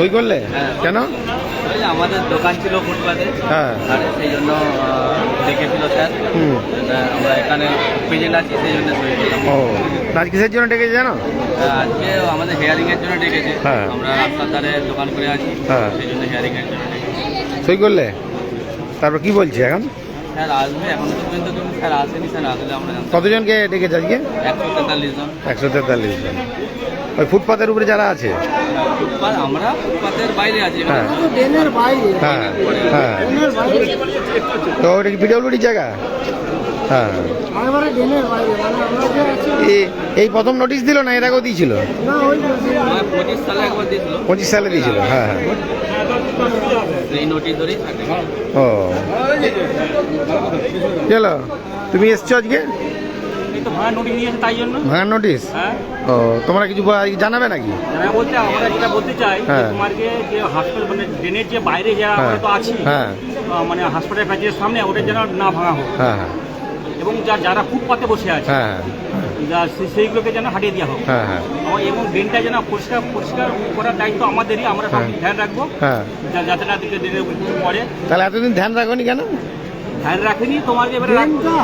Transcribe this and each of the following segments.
সই করলে? কেন? আমাদের দোকান ছিল ফুটপাতে, হ্যাঁ, সেই জন্য ডেকেছিল স্যার। আমরা এখানে প্রেজেন্ট আছি, সেই জন্য সই করলাম। ও, আজ কিসের জন্য ডেকেছে জানো? আজকে আমাদের হেয়ারিং এর জন্য ডেকেছে। হ্যাঁ। আমরা রাস্তার ধারে দোকান করে আছি, হ্যাঁ। সেই জন্য হেয়ারিং এর জন্য ডেকেছে। সই করলে? তারপর কি বলছে এখন? স্যার আসবে, এখনো পর্যন্ত কিন্তু স্যার আসেনি। স্যার আসলে আমরা জানতাম। কতজনকে ডেকেছে আজকে? 143 জন। 143 জন। ওই ফুটপাতের উপরে যারা আছে? ফুটপাত, আমরা ফুটপাতের বাইরে আছি। হ্যাঁ হ্যাঁ হ্যাঁ। তো ওটা কি পিডব্লিউডি জায়গা? হ্যাঁ। এই প্রথম নোটিশ দিল না এর আগেও দিয়েছিল? 25 সালে একবার দিয়েছিল। 25 সালে দিয়েছিল। হ্যাঁ হ্যাঁ। এই নোটিশ ধরেই থাকে। ও, চলো, তুমি এসছো আজকে? এই তো ভাড়া নোটিশ নিয়েছে, তাই জন্য। ভাঙার নোটিশ? হ্যাঁ। ও, তোমরা কিছু জানাবে নাকি? বলতে আমরা যেটা বলতে চাই, হ্যাঁ। তোমাকে যে হাসপাতাল মানে ড্রেনের যে বাইরে যারা আমরা তো আছি, হ্যাঁ মানে হাসপাতাল প্যাচের সামনে ওটা যেন না ভাঙা হোক, হ্যাঁ হ্যাঁ এবং যারা ফুটপাতে বসে আছে হ্যাঁ সেইগুলোকে যেন হাটিয়ে দেওয়া হোক। হ্যাঁ হ্যাঁ এবং ড্রেনটা যেন পরিষ্কার করার দায়িত্ব আমাদেরই, আমরা সব ধ্যান রাখবো হ্যাঁ। যাতে না দিকে ড্রেনের কিছু পড়ে। তাহলে এতদিন ধ্যান রাখোনি কেন? ধ্যান রাখেনি, তোমাকে এবারে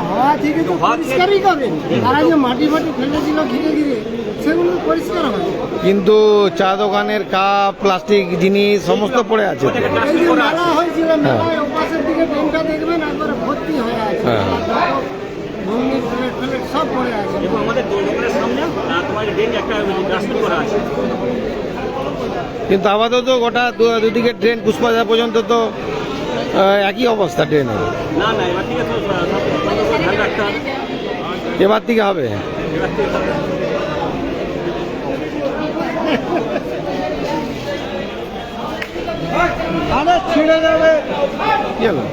হওয়া থেকে তো পরিষ্কারই করেন। তারা যে মাটি ফাটি ফেলেছিল ঘিরে ঘিরে, সেগুলো পরিষ্কার হয়। কিন্তু চা দোকানের কাপ, প্লাস্টিক জিনিস সমস্ত পড়ে আছে তো। এই যে মেলা হয়েছিল, মেলায় ওপাশের দিকে ড্রেনটা দেখবেন একবারে ভর্তি হয়ে আছে। হ্যাঁ। ভঙ্গি প্লেট ফ্লেট সব পড়ে আছে। এবং আমাদের দোকানের সামনে তোমাকে ড্রেন একটা ডাস্টবিন করা আছে। কিন্তু আপাতত গোটা দুদিকে ট্রেন পুষ্পাজা পর্যন্ত তো একই অবস্থা ট্রেনের। না না, এবার থেকে সব ধ্যান রাখতে হবে। এবার থেকে হবে। এবার থেকে হবে। আরে ছিঁড়ে যাবে। কি হলো?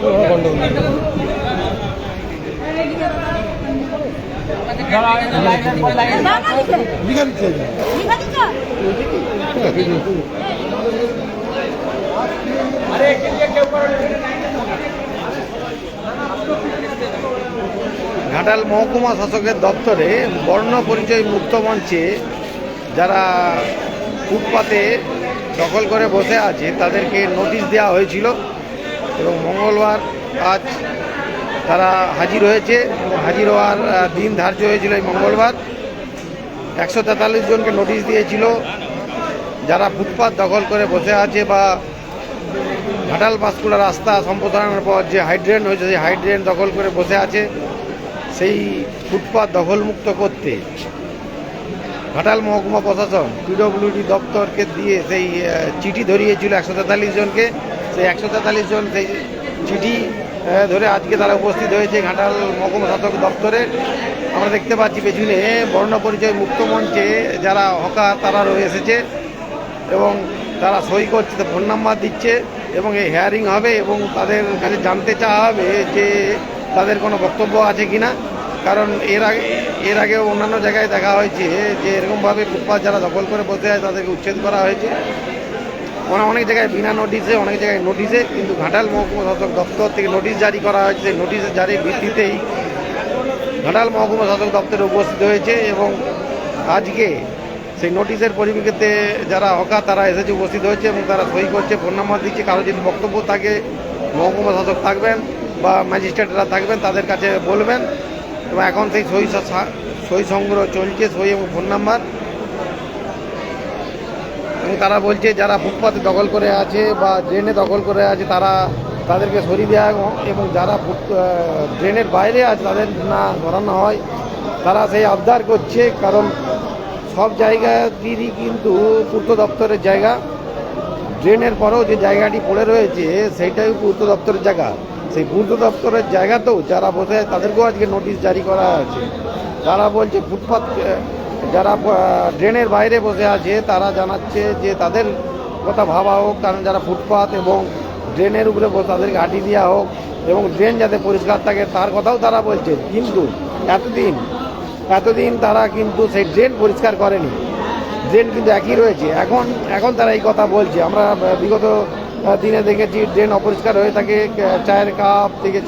ঘাটাল মহকুমা শাসকের দপ্তরে বর্ণ পরিচয় মুক্ত মঞ্চে যারা ফুটপাতে দখল করে বসে আছে তাদেরকে নোটিশ দেওয়া হয়েছিল এবং মঙ্গলবার আজ তারা হাজির হয়েছে এবং হাজির হওয়ার দিন ধার্য হয়েছিল এই মঙ্গলবার। 143 জনকে নোটিশ দিয়েছিল যারা ফুটপাত দখল করে বসে আছে বা ঘাটাল পাঁশকুড়া রাস্তা সম্প্রসারণের পর যে হাইড্রেন হয়েছে সেই হাইড্রেন দখল করে বসে আছে, সেই ফুটপাত দখলমুক্ত করতে ঘাটাল মহকুমা প্রশাসন পিডব্লিউডি দপ্তরকে দিয়ে সেই চিঠি ধরিয়েছিল 143 জনকে। সেই 143 জন সেই চিঠি ধরে আজকে তারা উপস্থিত হয়েছে ঘাটাল মহকুমা শাসক দপ্তরে। আমরা দেখতে পাচ্ছি পেছনে বর্ণ পরিচয় মুক্ত মঞ্চে যারা হকার তারা রয়ে এসেছে এবং তারা সই করছে, ফোন নাম্বার দিচ্ছে এবং এই হেয়ারিং হবে এবং তাদের কাছে জানতে চাওয়া হবে যে তাদের কোনো বক্তব্য আছে কি না। কারণ এর আগেও অন্যান্য জায়গায় দেখা হয়েছে যে এরকমভাবে ফুটপাত যারা দখল করে বসে আছে তাদেরকে উচ্ছেদ করা হয়েছে অনেক জায়গায় বিনা নোটিশে, অনেক জায়গায় নোটিশে। কিন্তু ঘাটাল মহকুমা শাসক দপ্তর থেকে নোটিশ জারি করা হয়েছে, সেই নোটিশের জারির ভিত্তিতেই ঘাটাল মহকুমা শাসক দপ্তরে উপস্থিত হয়েছে এবং আজকে সেই নোটিশের পরিপ্রেক্ষিতে যারা হকার তারা এসেছে, উপস্থিত হয়েছে এবং তারা সই করছে, ফোন নাম্বার দিচ্ছে। কারো যদি বক্তব্য থাকে মহকুমা শাসক থাকবেন বা ম্যাজিস্ট্রেটরা থাকবেন তাদের কাছে বলবেন এবং এখন সেই সই সংগ্রহ চলছে, সই এবং ফোন নাম্বার। এবং তারা বলছে যারা ফুটপাতে দখল করে আছে বা ড্রেনে দখল করে আছে তাদেরকে সরিয়ে দেওয়া এবং যারা ড্রেনের বাইরে আছে তাদের না ধরানো হয়, তারা সেই আবদার করছে। কারণ সব জায়গাতেই কিন্তু পূর্ত দপ্তরের জায়গা, ড্রেনের পরেও যে জায়গাটি পড়ে রয়েছে সেইটাই পূর্ত দপ্তরের জায়গা। সেই পূর্ত দপ্তরের জায়গাতেও যারা বসে তাদেরকেও আজকে নোটিশ জারি করা আছে। তারা বলছে ফুটপাত যারা ড্রেনের বাইরে বসে আছে তারা জানাচ্ছে যে তাদের কথা ভাবা হোক, কারণ যারা ফুটপাত এবং ড্রেনের উপরে তাদেরকে হাঁটিয়ে দেওয়া হোক এবং ড্রেন যাতে পরিষ্কার থাকে তার কথাও তারা বলছে। কিন্তু এতদিন তারা কিন্তু সেই ড্রেন পরিষ্কার করেনি, ড্রেন কিন্তু একই রয়েছে। এখন তারা এই কথা বলছে। আমরা বিগত দিনে দেখেছি ড্রেন অপরিষ্কার হয়ে থাকে, চায়ের কাপ থেকে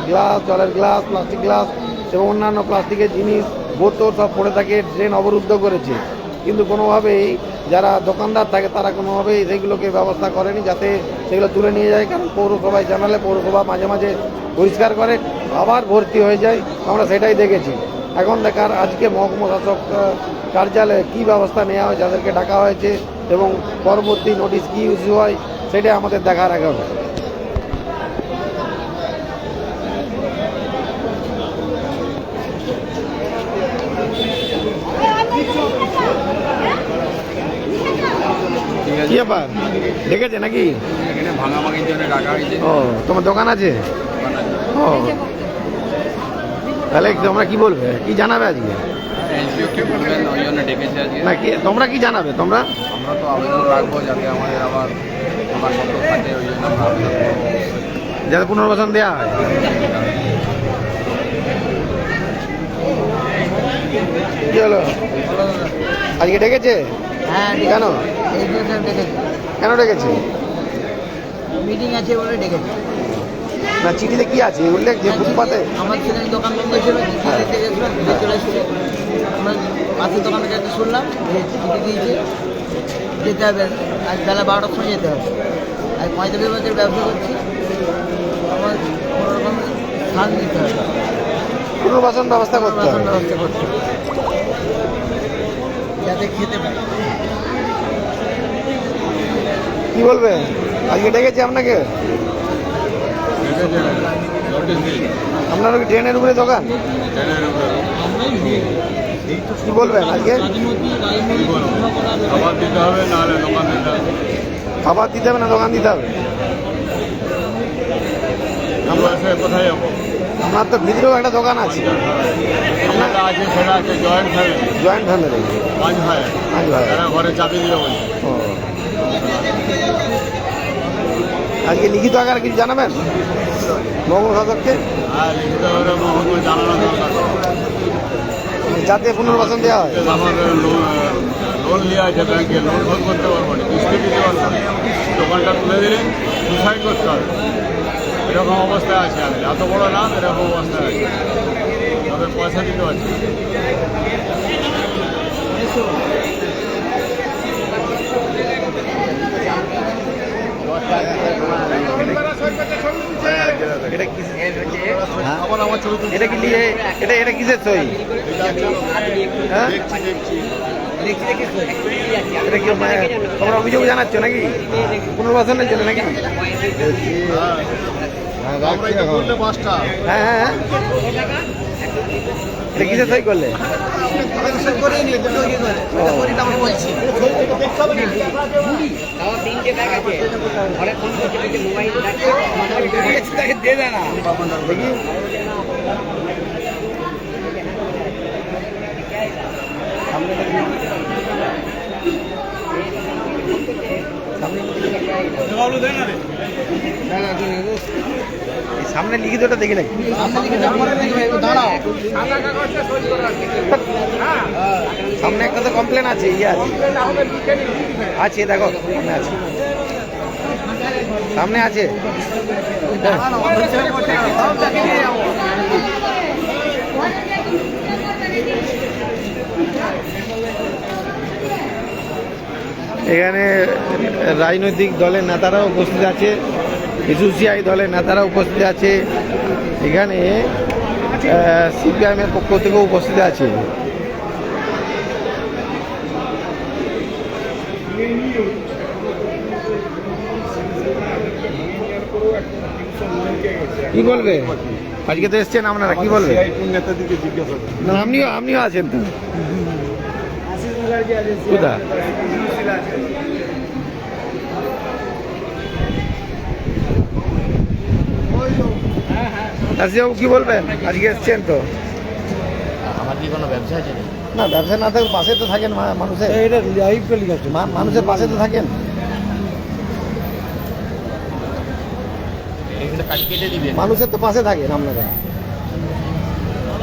গ্লাস, জলের গ্লাস, প্লাস্টিক গ্লাস এবং অন্যান্য প্লাস্টিকের জিনিস, বোতল সব পড়ে থাকে, ড্রেন অবরুদ্ধ করেছে। কিন্তু কোনোভাবেই যারা দোকানদার থাকে তারা কোনোভাবেই সেগুলোকে ব্যবস্থা করেনি যাতে সেগুলো তুলে নিয়ে যায়, কারণ পৌরসভায় জানালে পৌরসভা মাঝে মাঝে পরিষ্কার করে আবার ভর্তি হয়ে যায়, আমরা সেটাই দেখেছি। এখন দেখার আজকে মহকুমা শাসক কার্যালয়ে কী ব্যবস্থা নেওয়া হয়, যাদেরকে ডাকা হয়েছে এবং পরবর্তী নোটিশ কী ইস্যু হয় সেটাই আমাদের দেখার এখন। ঠিক আছে, কি ব্যাপার ডেকেছে নাকি? এখানে ভাঙাভাঙির জন্য ডাকা হয়েছে। ও তোমার দোকান আছে? ও তাহলে তোমরা কি বলবে, কি জানাবে আজকে? এসডিও কি বলবেন, ওই জন্য ডেকেছে আজকে। না কি তোমরা কি জানাবে? তোমরা আমরা তো আবেদন রাখবো যাতে আমাদের আবার দোকান বন্ধ থাকে, ওই জন্য আমরা আবেদন করবো। যাতে পুনর্বাসন দেওয়া হয়। কি হলো আজকে ডেকেছে? হ্যাঁ কেন ডেকেছে, কেন ডেকেছে? মিটিং আছে বলে ডেকেছে। না চিঠিতে কি আছে উল্লেখ যে ফুটপাতে? আমার ছেলের দোকান বন্ধ ছিল, দিতে গেছিলাম, দিতে চলে এসেছে। আমরা পাশের দোকানে যাতে শুনলাম যে চিঠি দিয়েছে, যেতে হবে আজ বেলা 12টার সময় যেতে হবে। আজ 45 বছর ব্যবসা করছি, আমার কোনোরকম স্থান দিতে হবে, পুনর্বাসন ব্যবস্থা করতে পুনর্বাসন হবে। ব্যবস্থা করতে হবে, যাতে খেতে পারে। কি বলবে আজকে ডেকেছে আপনাকে? আপনার কি ট্রেনের উপরে দোকান? কি বলবেন আজকে? খাবার দিতে হবে, নাহলে দোকান দিতে হবে। খাবার দিতে হবে না দোকান দিতে হবে? কোথায় যাবো? আপনার তো ভিতরেও একটা দোকান আছে। যেটা আছে সেটা আছে জয়েন্ট ফ্যামিলি, জয়েন্ট ফ্যামিলি। 5 ভাই, আজ ভাই তারা ঘরে চাবি দিয়ে বলছে। ও। আজকে লিখিত আকারে কিছু জানাবেন মহকুমা শাসককে, হ্যাঁ, লিখিত করে মহকুমা জানানো দরকার। যাতে পুনর্বাসন দেওয়া হয়? আমাদের লোন নেওয়া আছে ব্যাংকে, লোন শোধ করতে পারবো না, কিস্তি দিতে পারবো না, দোকানটা তুলে দিলে সুসাইড করতে হবে, এরকম অবস্থায় আছে। আমি এত বড় নাম, এরকম অবস্থায় আছে, ওদের পয়সা দিতে পারছি না। এটা কি? হ্যাঁ? এটা কি নিয়ে এটা কিসের সই? হ্যাঁ? এটা কি তোমরা অভিযোগ জানাচ্ছ নাকি পুনর্বাসনের জন্য নাকি? হ্যাঁ হ্যাঁ হ্যাঁ। এটা কিসের সই করলে? দেখি সামনে লিখিতটা দেখি নাকি? সামনে একটা তো কমপ্লেন আছে, ইয়ে আছে, আছে দেখো সামনে আছে, সামনে আছে। এখানে রাজনৈতিক দলের নেতারা উপস্থিত আছে, এসোসিয়াই দলের নেতারা উপস্থিত আছে, এখানে সিপিআইএমের পক্ষ থেকেও উপস্থিত আছে। কি বলবে আজকে তো এসছেন আপনারা, কি বলবে? না আপনিও আছেন তো? কোথা? নাসিবাবু কি বলবেন আজকে এসছেন তো? আমার কি কোনো ব্যবসা আছে? না ব্যবসা না থাকলে পাশে তো থাকেন মানুষের, মানুষের পাশে তো থাকেন। এখানে কাজ কেটে দিবেন। মানুষের তো পাশে থাকেন আপনারা।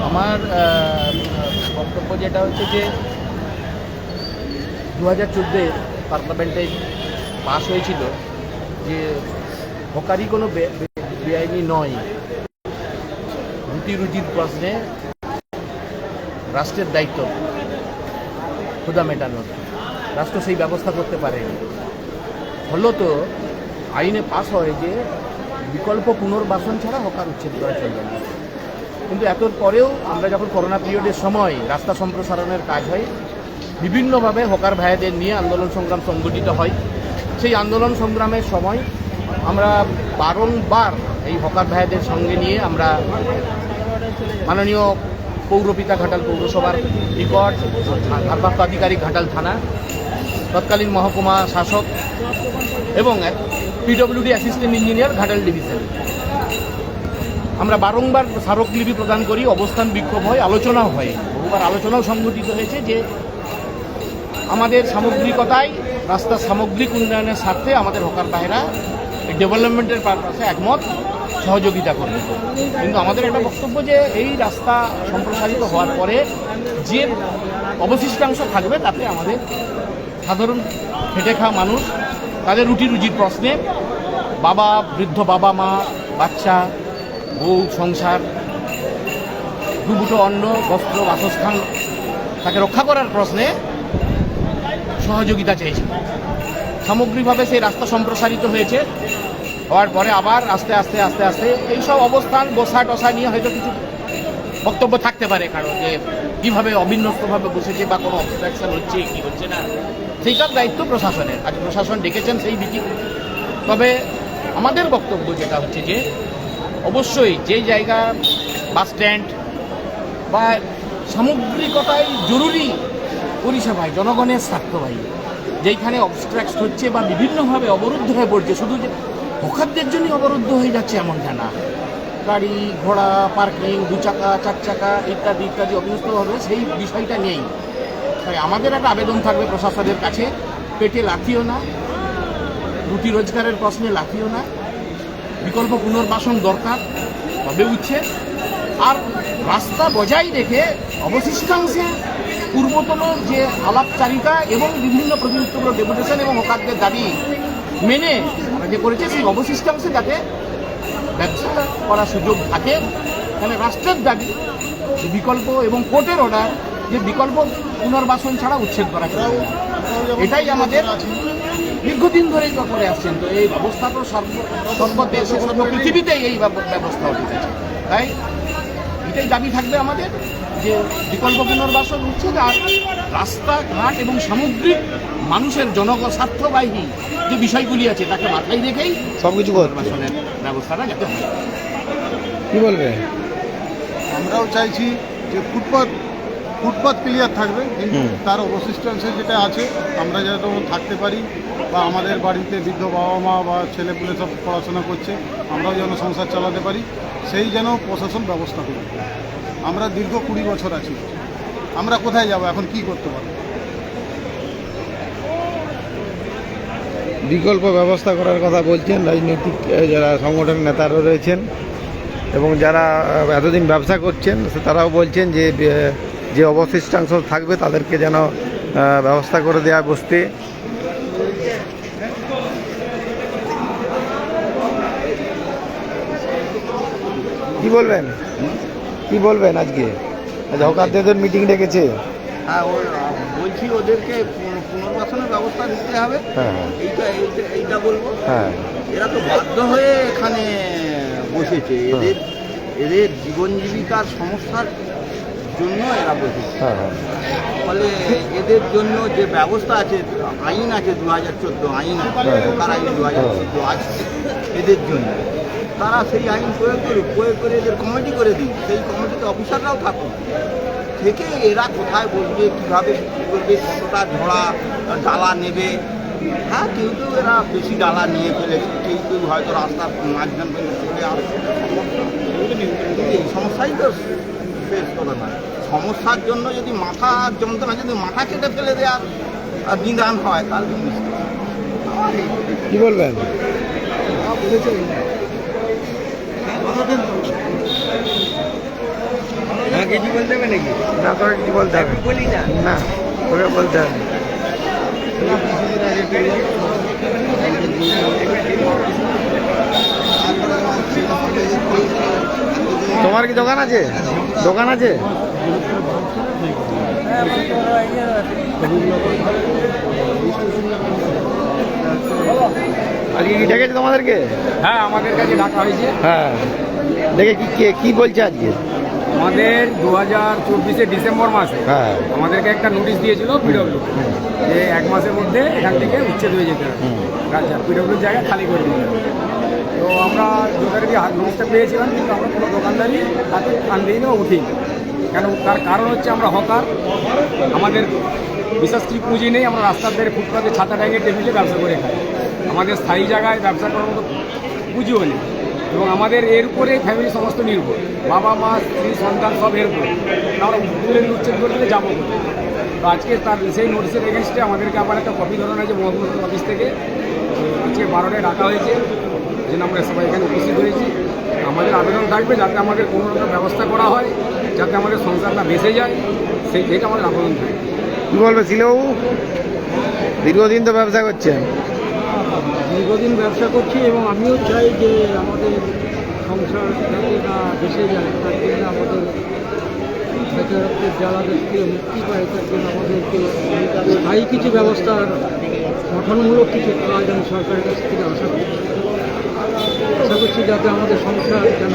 আমার বক্তব্য যেটা হচ্ছে যে 2014 পার্লামেন্টে পাস হয়েছিল যে হকারি কোনো বেআইনি নয়, রুটি রুজির প্রশ্নে রাষ্ট্রের দায়িত্ব। ক্ষুধা মেটানোর, রাষ্ট্র সেই ব্যবস্থা করতে পারে। ফলত আইনে পাস হয় যে বিকল্প পুনর্বাসন ছাড়া হকার উচ্ছেদ করা চলবে না। কিন্তু এত পরেও আমরা যখন করোনা পিরিয়ডের সময় রাস্তা সম্প্রসারণের কাজ হয়, বিভিন্নভাবে হকার ভাইদের নিয়ে আন্দোলন সংগ্রাম সংগঠিত হয়। সেই আন্দোলন সংগ্রামের সময় আমরা বারংবার এই হকার ভাইদের সঙ্গে নিয়ে আমরা মাননীয় পৌরপিতা ঘাটাল পৌরসভার নিকট, ভারপ্রাপ্ত আধিকারিক ঘাটাল থানা, তৎকালীন মহকুমা শাসক এবং PWD assistant engineer Ghatal division, আমরা বারংবার স্মারকলিপি প্রদান করি, অবস্থান বিক্ষোভ হয়, আলোচনাও হয়। বহুবার আলোচনাও সংগঠিত হয়েছে যে আমাদের সামগ্রিকতায় রাস্তার সামগ্রিক উন্নয়নের স্বার্থে আমাদের হকার ভাইরা ডেভেলপমেন্টের পারপাসে একমত, সহযোগিতা করবে। কিন্তু আমাদের একটা বক্তব্য যে এই রাস্তা সম্প্রসারিত হওয়ার পরে যে অবশিষ্টাংশ থাকবে তাতে আমাদের সাধারণ খেটে খাওয়া মানুষ তাদের রুটি রুজির প্রশ্নে, বৃদ্ধ বাবা মা, বাচ্চা, বউ, সংসার, দুমুঠো অন্ন, বস্ত্র, বাসস্থান তাকে রক্ষা করার প্রশ্নে সহযোগিতা চাইছে। সামগ্রিকভাবে সেই রাস্তা সম্প্রসারিত হয়েছে, হওয়ার পরে আবার আস্তে আস্তে আস্তে আস্তে এইসব অবস্থান বসা টসা নিয়ে হয়তো কিছু বক্তব্য থাকতে পারে, কারণ যে কীভাবে অবিন্যস্তভাবে বসেছে বা কোনো অবস্ট্রাকশন হচ্ছে কি হচ্ছে না, সেইটার দায়িত্ব প্রশাসনের। আজ প্রশাসন ডেকেছেন সেই মিটিং। তবে আমাদের বক্তব্য যেটা হচ্ছে যে অবশ্যই যেই জায়গা বাস স্ট্যান্ড বা সামগ্রিকতায় জরুরি পরিষেবায় জনগণের স্বার্থবাহী যেইখানে অবস্ট্রাক্ট হচ্ছে বা বিভিন্নভাবে অবরুদ্ধ হয়ে পড়ছে, শুধু যে হকারদের জন্যই অবরুদ্ধ হয়ে যাচ্ছে এমনটা না, গাড়ি ঘোড়া পার্কিং, 2 চাকা 4 চাকা ইত্যাদি ইত্যাদি অবিন্যস্ত হবে, সেই বিষয়টা নেই। তাই আমাদের একটা আবেদন থাকবে প্রশাসনের কাছে, পেটে লাথিও না, রুটি রোজগারের প্রশ্নে লাথিও না, বিকল্প পুনর্বাসন দরকার, তবে উচ্ছেদ। আর রাস্তা বজায় রেখে অবশিষ্টাংশে পূর্বতন যে আলাপচারিতা এবং বিভিন্ন প্রতিনিধিত্ব ডেপুটেশন এবং হকারদের দাবি মেনে আমরা যে করেছে, সেই অবশিষ্টাংশে যাতে ব্যবসা করার সুযোগ থাকে। তাহলে রাষ্ট্রের দাবি বিকল্প এবং কোর্টের অর্ডার যে বিকল্প পুনর্বাসন ছাড়া উচ্ছেদ করা চলবে, এটাই আমাদের দীর্ঘদিন ধরেই করে আসছেন। তো এই ব্যবস্থা তো সর্বদেশে সর্ব পৃথিবীতেই এই ব্যবস্থা উঠেছে। তাই এটাই দাবি থাকবে আমাদের যে বিকল্প পুনর্বাসন উচ্ছেদ, আর রাস্তাঘাট এবং সামগ্রিক মানুষের জনস্বার্থবাহী যে বিষয়গুলি আছে তাকে মাথায় রেখেই সবকিছু পুনর্বাসনের ব্যবস্থাটা যাতে হয়। কি বলবে? আমরাও চাইছি যে ফুটপাত ক্লিয়ার থাকবে, কিন্তু তার অবশিষ্টাংশে যেটা আছে আমরা যেন থাকতে পারি, বা আমাদের বাড়িতে বৃদ্ধ বাবা মা বা ছেলেপুলে সব পড়াশোনা করছে, আমরাও যেন সংসার চালাতে পারি, সেই যেন প্রশাসন ব্যবস্থা করবে। আমরা দীর্ঘ 20 বছর আছি, আমরা কোথায় যাব, এখন কি করতে পারবো? বিকল্প ব্যবস্থা করার কথা বলছেন রাজনৈতিক যারা সংগঠনের নেতারা রয়েছেন এবং যারা এতদিন ব্যবসা করছেন তারাও বলছেন যে যে অবশিষ্টাংশ থাকবে তাদেরকে যেন ব্যবস্থা করে দেওয়া বসতে। কি বলবেন আজকে হকারদের মিটিং ডেকেছে? হ্যাঁ, বলছি ওদেরকে পুনর্বাসনের ব্যবস্থা নিতে হবে। হ্যাঁ, এইটা বলবো। হ্যাঁ, এরা তো বাধ্য হয়ে এখানে বসেছে, এদের জীবন জীবিকার সমস্যার জন্য এরা বসেছে। ফলে এদের জন্য যে ব্যবস্থা আছে, আইন আছে 2014 আইন আছে, সরকার আইন 2014 আছে এদের জন্য, তারা সেই আইন প্রয়োগ করে এদের কমিটি করে দিন, সেই কমিটিতে অফিসাররাও থাকুন, থেকে এরা কোথায় বসবে, কীভাবে করবে, কতটা ঝোড়া ডালা নেবে। হ্যাঁ, কিন্তু এরা বেশি ডালা নিয়ে ফেলেছে, কেউ হয়তো রাস্তার মাঝখান থেকে চলে আসছে। এই সমস্যাই তো শেষ করে না। সমস্যার জন্য যদি মাথার যন্ত্রণা, যদি মাথা কেটে ফেলে দেওয়ার বিধান হয়, তাহলে কি বলবেন? কিছু বলতে হবে নাকি? না, তোকে কিছু বলতে হবে বলি না, না, তোকে বলতে হবে। তোমার কি দোকান আছে? আজকে কি ডেকেছে তোমাদেরকে? হ্যাঁ, আমাদের কাছে ডাকা হয়েছে। হ্যাঁ, দেখে কি বলছে আজকে? আমাদের 2024 ডিসেম্বর মাসে হ্যাঁ, আমাদেরকে একটা নোটিশ দিয়েছিল পিডব্লিউ, যে 1 মাসের মধ্যে এখান থেকে উচ্ছেদ হয়ে যেতে হবে, পিডব্লিউর জায়গা খালি করে দিতে হবে। তো আমরা যথারীতি নোটিশটা পেয়েছিলাম, কিন্তু আমরা কোনো দোকানদারি তাতে কান দিই না, উঠিনি। কেন? তার কারণ হচ্ছে আমরা হকার, আমাদের বিশেষ কি পুঁজি নেই, আমরা রাস্তার ধারে ফুটপাতে ছাতা ট্যাঙ্গে টেবিলে ব্যবসা করে খাই। আমাদের স্থায়ী জায়গায় ব্যবসা করার মতো পুঁজিও নেই, এবং আমাদের এর উপরে ফ্যামিলি সমস্ত নির্ভর, বাবা মা স্ত্রী সন্তান সব এর উপরে। আমরা তুলে উচ্ছেদ করে দিলে যাবো বলে। তো আজকে তার সেই নোটিশের এগেনস্টে আমাদেরকে আবার একটা কপি ধরানো হয়েছে মহকুমা অফিস থেকে। আজকে 12টায় ডাকা হয়েছে, যেন আমরা সবাই এখানে উপস্থিত হয়েছি। আমাদের আবেদন থাকবে যাতে আমাদের কোনো রকম ব্যবস্থা করা হয়, যাতে আমাদের সংসারটা বেঁচে যায়, সেইটা আমাদের আবেদন থাকবে। কি বলবে শিলবাবু? দীর্ঘদিন তো ব্যবসা করছেন। দীর্ঘদিন ব্যবসা করছি, এবং আমিও চাই যে আমাদের সংসার যাতে না বেঁচে যায়, তার জন্য আমাদের বেচারত্বের জ্বালাদের থেকে মুক্তি পায়, তার জন্য আমাদেরকে স্থায়ী কিছু ব্যবস্থার গঠনমূলক কিছু কাজ আমি সরকারের কাছ থেকে আশা করছি, যাতে আমাদের সংসার যেন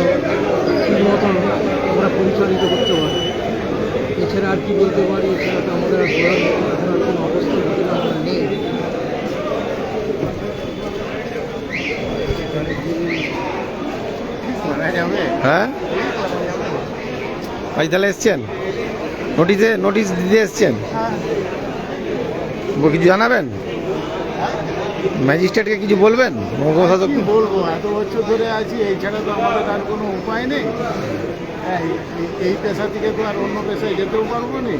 ঠিক মতন আমরা পরিচালিত করতে পারি। এছাড়া আর কি বলতে পারি? এছাড়া তো আমাদের আর বলার মতো এখন আর কোনো অবস্থা আমরা নেই। হ্যাঁ, আজ তাহলে এসছেন, নোটিশ দিতে এসছেন, কিছু জানাবেন? ম্যাজিস্ট্রেটকে কিছু বলবেন? মহকুমা শাসক কি বলবো, এত বছর ধরে আছি, এই ছাড়া তো আমাদের আর কোনো উপায় নেই। হ্যাঁ, এই পেশা থেকে তো আর অন্য পেশায় যেতেও পারবো না।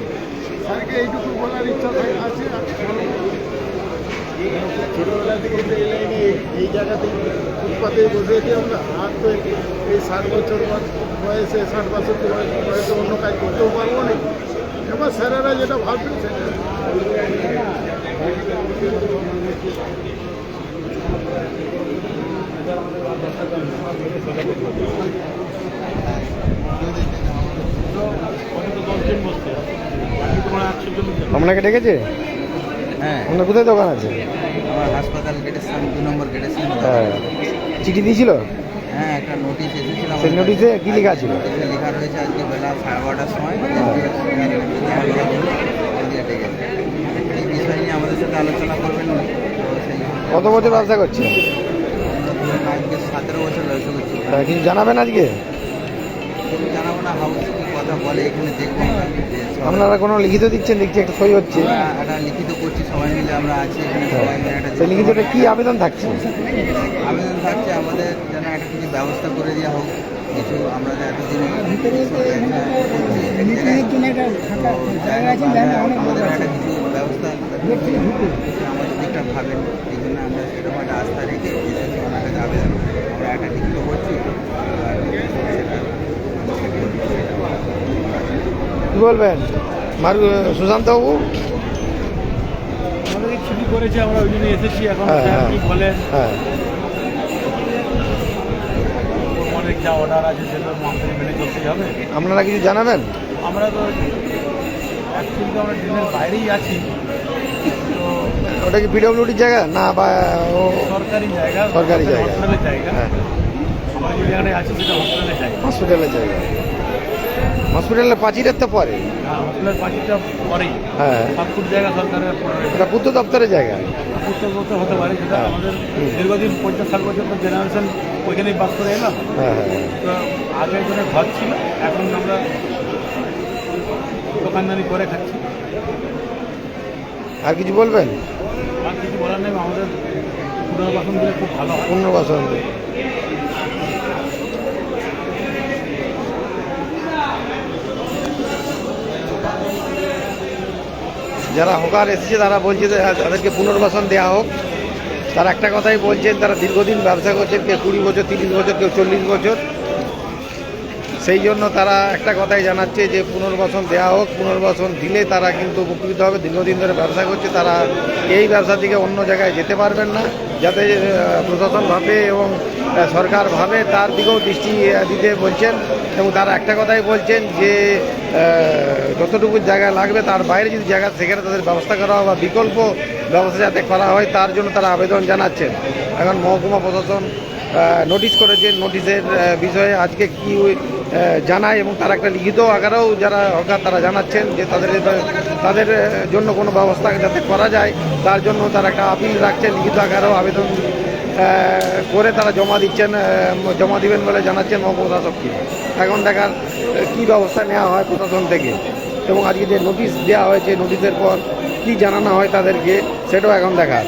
স্যারকে এইটুকু বলার ইচ্ছা আছে। ছোটোবেলা থেকে তো এই লাইনে এই জায়গাতে ফুটপাতেই বসে আছি আমরা। আর তো এই 60 বছর বয়সে, 60 বছর বয়সে অন্য কাজ করতেও পারবো না। এবার স্যারেরা যেটা ভাবছেন সেটা। আপনাকে ডেকেছে? হ্যাঁ, আপনার কোথায় দোকান আছে? আমার হাসপাতাল গেটের সামনে 2 নম্বর গেটের সামনে। হ্যাঁ, চিঠি দিয়েছিল? হ্যাঁ, একটা নোটিশ এসেছিল। সেই নোটিশে কি লেখা ছিল? নোটিশে লেখা রয়েছে আজকে বেলা 12:30টার সময় ডেকেছে। এই বিষয় নিয়ে আমাদের সাথে আলোচনা করবেন উনি। তো সেই কত বছর ব্যবসা করছেন? আমরা ধরুন আজকে 17 বছর ব্যবসা করছি। কিছু জানাবেন আজকে? কিছু জানাবো না, হাউস কি কথা বলে এখানে দেখবো আমরা। যে সব- আপনারা কোনো লিখিত দিচ্ছেন, দেখছি একটা সই হচ্ছে। আমরা একটা লিখিত করছি, সবাই মিলে আমরা আছি এখানে, সবাই মিলে একটা সেই লিখিতটা কি আবেদন থাকছে? আবেদন থাকছে আমাদের যেন একটা কিছু ব্যবস্থা করে দেওয়া হোক। কিছু আমরা যে এতদিন আমাদের একটা কিছু ব্যবস্থা আমাদের দিকটা ভাবেন, এই জন্য আমরা সেরকম একটা আস্থা রেখে এসেছি ওনার কাছে আবেদন। আমরা একটা লিখিত করছি, আর সেটা কি বলবেন সুশান্ত বাবু? আমাদের ছুটি করেছে, আমরা ওই জন্য এসেছি। এখন হ্যাঁ, স্যার হ্যাঁ। কি বলেন, হ্যাঁ, অনেক যা অর্ডার আছে সেটা আমাদের মেনে চলতেই হবে। আপনারা কিছু জানাবেন? আমরা তো অ্যাকচুয়ালি তো আমরা ট্রেনের বাইরেই আছি, তো ওটা কি পিডব্লিউডির জায়গা না বা সরকারি জায়গা, সরকারি জায়গা? হসপিটালের জায়গা। হ্যাঁ, আমরা যে জায়গাটায় আছি সেটা হসপিটালের জায়গা। হসপিটালের জায়গা। হসপিটালের পাঁচিরের তো পরে। হসপিটালের পাঁচিটা পরেই হ্যাঁ, 7 ফুট জায়গা সরকারের পরে ওটা পূর্ত দপ্তরের জায়গা। পুস্তক বলতে হতে পারে, সেটা হ্যাঁ। আমাদের দীর্ঘদিন 50-60 বছর তো জেনারেশন ওইখানেই বাস করে এলাম। হ্যাঁ, হ্যাঁ, তো আগে এখানে ঘর ছিল, এখন আমরা দোকানদারি করে খাচ্ছি। আর কিছু বলবেন? আর কিছু বলার নেই, আমাদের পুনর্বাসন দিলে খুব ভালো হয়। পুনর্বাসন। যারা হকার এসেছে তারা বলছে যে তাদেরকে পুনর্বাসন দেওয়া হোক। তারা একটা কথাই বলছেন, তারা দীর্ঘদিন ব্যবসা করছেন, কেউ 20 বছর, 30 বছর, কেউ 40 বছর। সেই জন্য তারা একটা কথাই জানাচ্ছে যে পুনর্বাসন দেওয়া হোক। পুনর্বাসন দিলে তারা কিন্তু উপকৃত হবে। দীর্ঘদিন ধরে ব্যবসা করছে, তারা এই ব্যবসা থেকে অন্য জায়গায় যেতে পারবেন না। যাতে প্রশাসন ভাবে এবং সরকার ভাবে তার দিকেও দৃষ্টি দিতে বলছেন। এবং তারা একটা কথাই বলছেন যে যতটুকু জায়গা লাগবে তার বাইরে যদি জায়গা সেখানে তাদের ব্যবস্থা করা হয় বা বিকল্প ব্যবস্থা যাতে করা হয় তার জন্য তারা আবেদন জানাচ্ছেন। এখন মহকুমা প্রশাসন নোটিশ করেছে, নোটিশের বিষয়ে আজকে কি জানায় এবং তার একটা লিখিত আকারেও যারা হকার তারা জানাচ্ছেন যে তাদের জন্য কোনো ব্যবস্থা যাতে করা যায় তার জন্য তারা একটা আপিল রাখছেন, লিখিত আকারেও আবেদন করে তারা জমা দিবেন বলে জানাচ্ছেন মহকুমা প্রশাসককে। এখন দেখার কী ব্যবস্থা নেওয়া হয় প্রশাসন থেকে এবং আজকে যে নোটিশ দেওয়া হয়েছে নোটিশের পর কী জানানো হয় তাদেরকে সেটাও এখন দেখার।